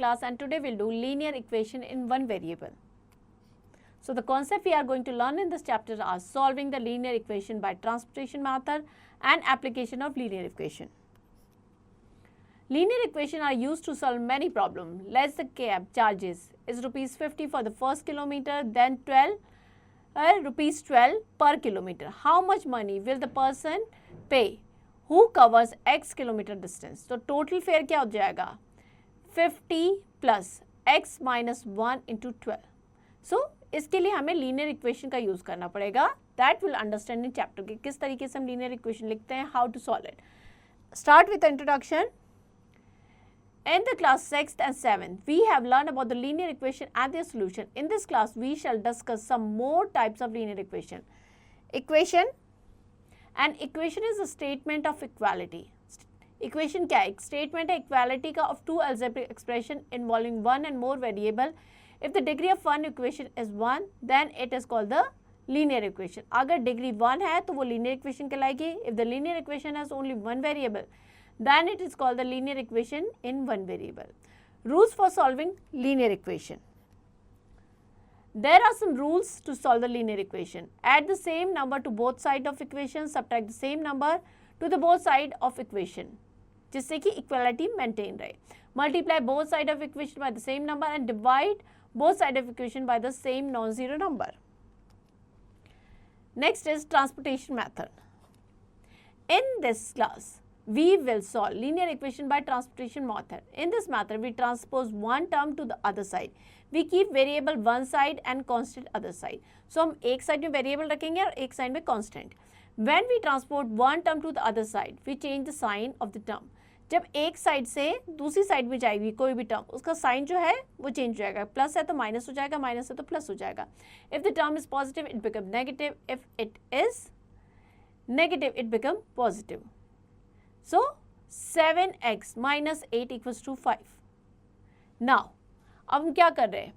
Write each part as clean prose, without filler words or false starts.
class, and today we'll do linear equation in one variable. So the concept we are going to learn in this chapter are solving the linear equation by transportation method and application of linear equation. Linear equation are used to solve many problems. Let's the cab charges is rupees 50 for the first kilometer, then rupees 12 per kilometer. How much money will the person pay who covers x kilometer distance? तो total fare क्या हो जाएगा 50 plus x minus 1 into 12. So इसके लिए हमें linear equation का use करना पड़ेगा. That will understand in chapter के किस तरीके से हम लीनियर इक्वेशन लिखते हैं, how to solve it. Start with introduction. In the class 6th and 7th, we have learned about the linear equation and their solution. In this class, we shall discuss some more types of linear equation. Equation. An equation is a statement of equality. Equation क्या है? Statement है equality का of two algebraic expression involving one and more variable. If the degree of one equation is 1, then it is called the linear equation. अगर degree 1 है तो वो linear equation कहलाएगी. If the linear equation has only one variable, then it is called the linear equation in one variable. Rules for solving linear equation. There are some rules to solve the linear equation. Add the same number to both sides of equation, subtract the same number to the both side of equation, जिससे कि equality maintain रहे. Multiply both sides of equation by the same number and divide both sides of equation by the same non-zero number. Next is transportation method. In this class, we will solve linear equation by transportation method. In this method, we transpose one term to the other side. We keep variable one side and constant other side. So हम एक side में variable रखेंगे और एक side में constant. When we transport one term to the other side, we change the sign of the term. जब एक side से दूसरी साइड में जाएगी कोई भी टर्म, उसका साइन जो है वो चेंज हो जाएगा. प्लस है तो माइनस हो जाएगा, माइनस है तो प्लस हो जाएगा. If the term is positive it become negative, if it is negative it become positive. So 7x minus 8 equals to 5. Now अब हम क्या कर रहे हैं,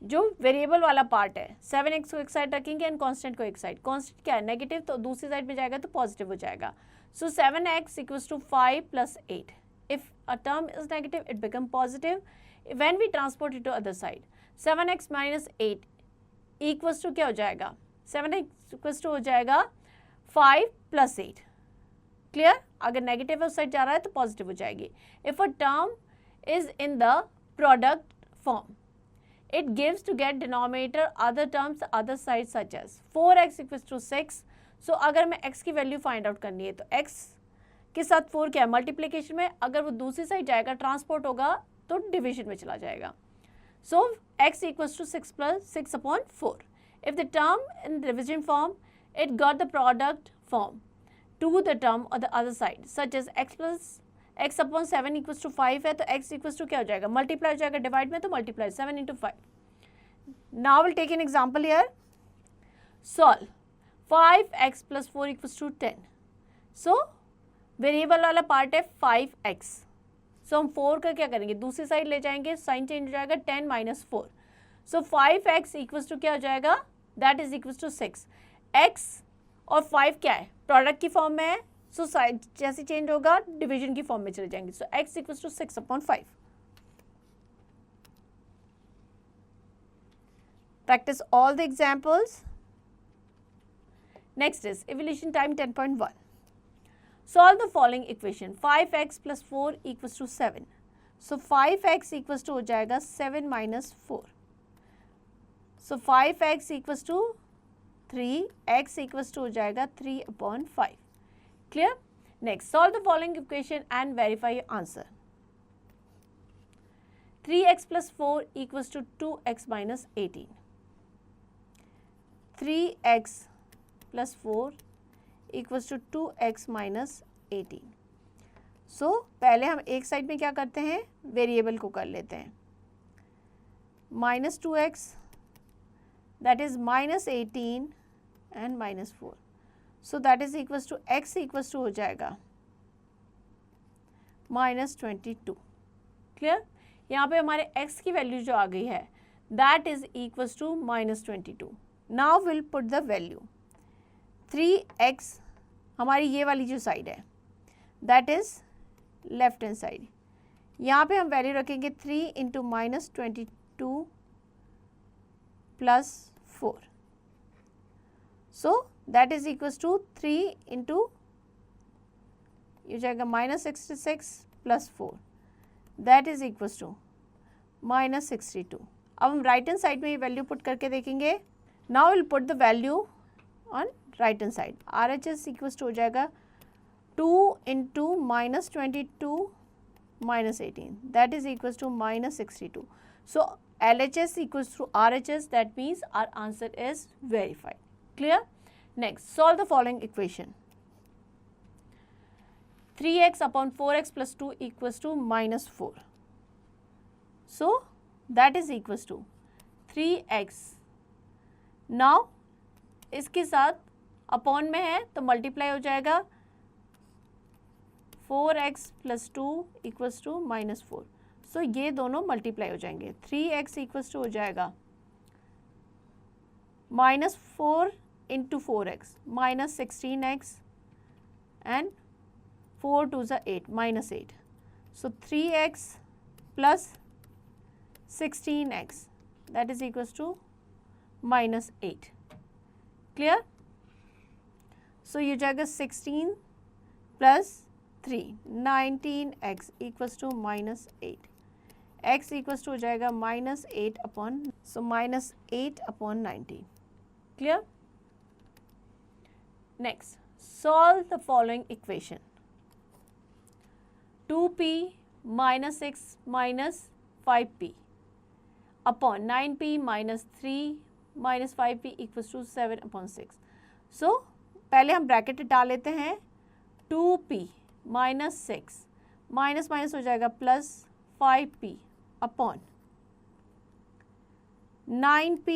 जो वेरिएबल वाला पार्ट है 7x को एक साइड रखेंगे एंड कांस्टेंट को एक साइड. कांस्टेंट क्या है नेगेटिव, तो दूसरी साइड में जाएगा तो पॉजिटिव हो जाएगा. So 7x equals to 5 plus 8. If a term is negative, it becomes positive. When we transport it to other side, 7x minus 8 equals to क्या हो जाएगा? 7x equals to हो जाएगा 5 plus 8. Clear? अगर negative उस side जा रहा है तो positive हो जाएगी. If a term is in the product form, it gives to get denominator other terms other side such as 4x equals to 6. सो अगर मैं x की वैल्यू फाइंड आउट करनी है तो x के साथ 4 क्या है मल्टीप्लिकेशन में, अगर वो दूसरी साइड जाएगा ट्रांसपोर्ट होगा तो डिवीजन में चला जाएगा. So x equals to 6 plus 6 upon 4. If the term in division form it got the product form to the term on the other side such as x plus x upon 7 equals to 5 है तो x equals to क्या हो जाएगा multiply हो जाएगा divide में, तो multiply 7 into 5. Now will take an example here. Solve 5x plus 4 equals to 10. So variable वाला पार्ट है 5x. सो हम 4 का क्या करेंगे दूसरी साइड ले जाएंगे, साइन चेंज हो जाएगा 10 minus 4. So 5x equals to क्या हो जाएगा that is equals to 6. x और 5 क्या है प्रोडक्ट की फॉर्म में है, सो साइड जैसे चेंज होगा डिवीजन की फॉर्म में चले जाएंगे. So x equals to 6 upon 5. Practice all the examples. Next is evolution time 10.1. Solve the following equation. 5x plus 4 equals to 7. So 5x equals to हो जाएगा 7 minus 4. So 5x equals to 3, x equals to हो जाएगा 3 upon 5. Clear? Next, solve the following equation and verify your answer. 3x plus 4 equals to 2x minus 18. 3x plus 4 equals to 2x minus 18. So पहले हम एक side में क्या करते हैं variable को कर लेते हैं. minus 2x that is minus 18 and minus 4. So that is equals to x equals to हो जाएगा minus 22. Clear? यहाँ पे हमारे x की वैल्यू जो आ गई है that is equals to minus 22. Now we'll put the value. 3x हमारी ये वाली जो साइड है that is left hand side, यहाँ पे हम वैल्यू रखेंगे 3 into -22 plus 4. So that is equals to 3 into ये जाएगा -66 plus 4, that is equals to -62. अब हम राइट हैंड साइड में ये वैल्यू पुट करके देखेंगे. Now will put the value on right hand side. RHS equals to हो जाएगा 2 into -22 -18, that is equals to -62. So LHS equals to RHS, that means our answer is verified. Clear? Next, solve the following equation. 3x upon 4x plus 2 equals to -4. So, that is equals to 3x. Now, इसके साथ upon में है तो multiply हो जाएगा 4x plus 2 equals to -4. सो ये दोनों multiply हो जाएंगे. 3x इक्वल्स टू हो जाएगा -4 इंटू 4x -16x एंड 4 2 ज़ा 8 -8. So 3x plus 16x that is equals to -8. Clear? So ये हो जाएगा 16 plus 3 19x equals to -8. x equals to हो जाएगा -8 upon, so -8 upon 19. Clear? Next, solve the following equation. 2p -6 -5p upon 9p -3 -5p equals to 7 upon 6. So पहले हम bracket डाल लेते हैं. 2p -6 माइनस माइनस हो जाएगा plus 5p upon 9p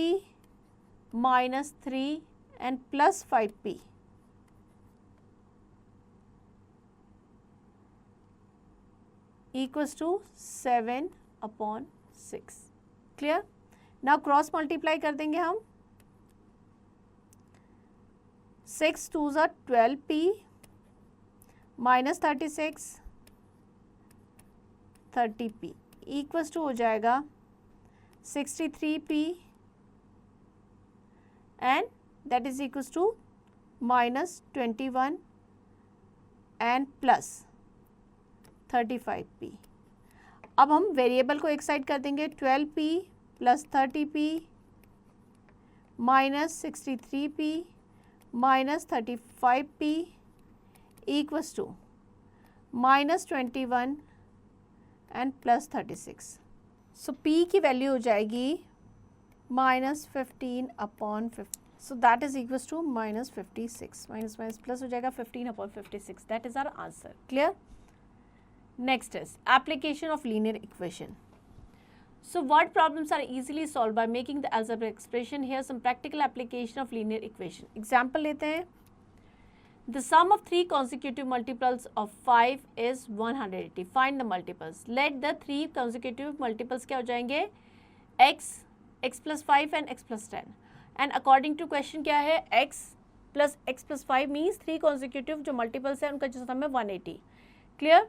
-3 and plus 5p equals to 7 upon 6. Clear? Now cross multiply कर देंगे हम. 6 2 ज़ा 12p -36 30p इक्वल्स टू हो जाएगा 63p and that is equals to -21 and plus 35p. अब हम वेरिएबल को एक साइड कर देंगे. 12p plus 30p -63p -35p equals to -21 and plus 36. So p की वैल्यू हो जाएगी -15 upon 50. So that is equals to -56. Minus minus plus हो जाएगा 15 upon 56. That is our answer. Clear? Next is application of linear equation. So what problems are easily solved by making the algebraic expression? Here some practical application of linear equation. Example लेते हैं. The sum of 3 consecutive multiples of 5 is 180. Find the multiples. Let the 3 consecutive multiples क्या हो जाएंगे? x, x plus 5 and x plus 10. And according to question क्या है? x plus 5 means 3 consecutive जो multiples है उनका जो sum है 180. Clear?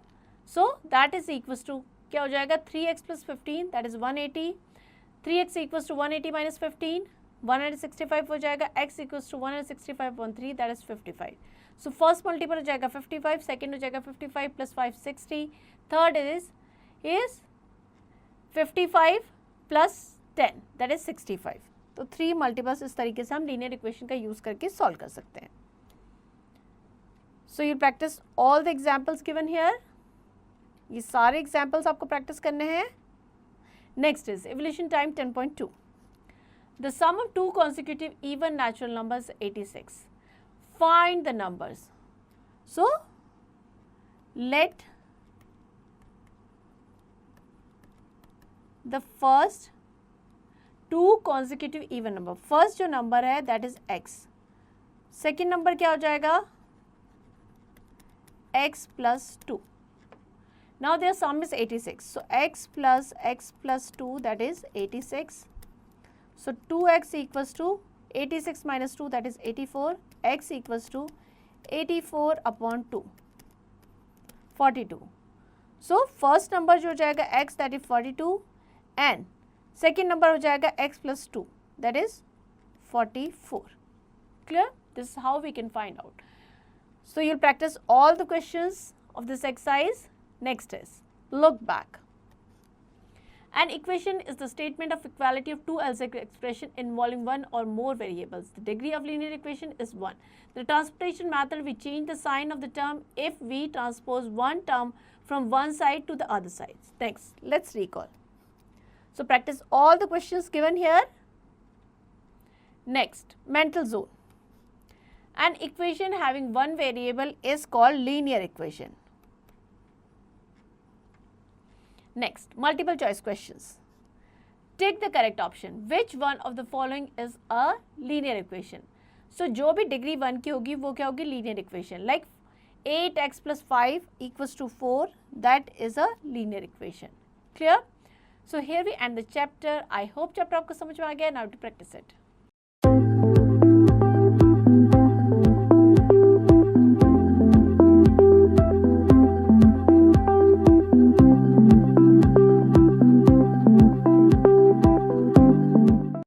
So that is equals to क्या हो जाएगा? 3x plus 15 that is 180. 3x equals to 180 minus 15 165 हो जाएगा. x equals to 165 upon 3 that is 55. So first multiple हो जाएगा 55, second हो जाएगा 55 plus 5 60, third is 55 plus 10 that is 65. तो 3 मल्टीपल्स इस तरीके से हम लीनियर इक्वेशन का यूज करके सॉल्व कर सकते हैं. So you practice all the examples given here. ये सारे एग्जाम्पल्स आपको प्रैक्टिस करने हैं. Next is evolution time 10.2. द सम ऑफ 2 consecutive even natural numbers 86. Find the numbers. So let the first 2 consecutive even number, first जो नंबर है that is x. Second number क्या हो जाएगा? x plus 2. Now their sum is 86. So x plus 2 that is 86. So 2x equals to 86 minus 2 that is 84. X equals to 84 upon 2 42. So first number जो हो जाएगा x that is 42 and second number हो जाएगा x plus 2 that is 44. Clear? This is how we can find out. So you'll practice all the questions of this exercise. Next is look back. An equation is the statement of equality of two algebraic expressions involving one or more variables. The degree of linear equation is 1. The transportation method, we change the sign of the term if we transpose one term from one side to the other side. Next, let's recall. So practice all the questions given here. Next, mental zone. An equation having one variable is called linear equation. Next, multiple choice questions. Take the correct option. Which one of the following is a linear equation? So, जो भी degree 1 की होगी वो क्या होगी linear equation. Like 8x plus 5 equals to 4, that is a linear equation. Clear? So, here we end the chapter. I hope chapter आपको समझ में आ गया. Now to practice it.